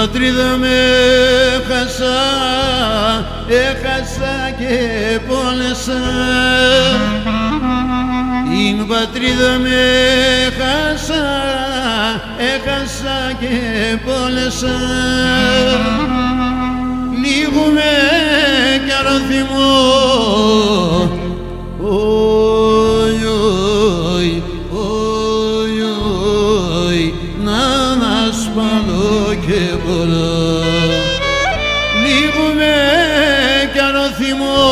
πατρίδα με έχασα και πόνεσα. Την πατρίδα με έχασα και πόνεσα. Λίγο με κι άλλο θυμώ, να σπαλώ και μπορώ. Λίγο με κι άλλο θυμώ,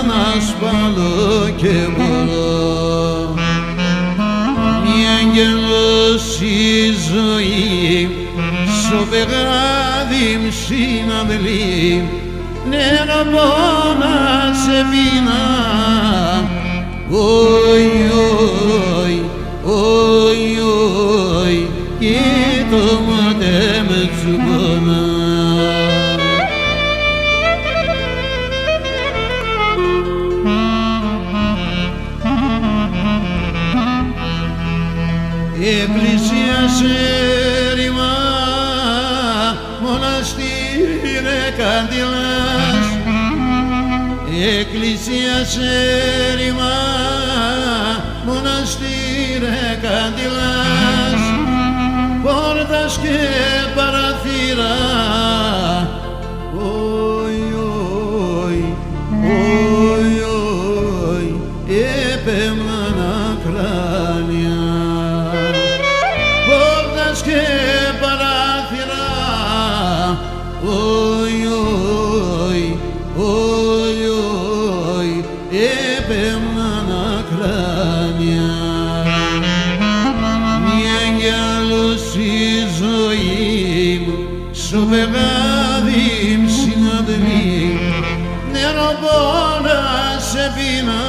να σπαλώ και μπορώ. Μη αγγελός η ζωή, στο πεγάδι μ' συναυλή, νερό πόνα σε πίνα. Και το μάτε με τσουμπώνα. Εκκλησίασε ρημά, μοναστήρε καντήλας. Εκκλησίασε ρημά, μοναστήρε καντήλας. Πόρτας και παραθύρα, έπεμνα κράνια. Πόρτας και παράθυρα, έπεμνα κράνια. Μη αγγέλος η ζωή μου, στο πεγάδι μ' συναυλή, νερό πόνα σε πίνα.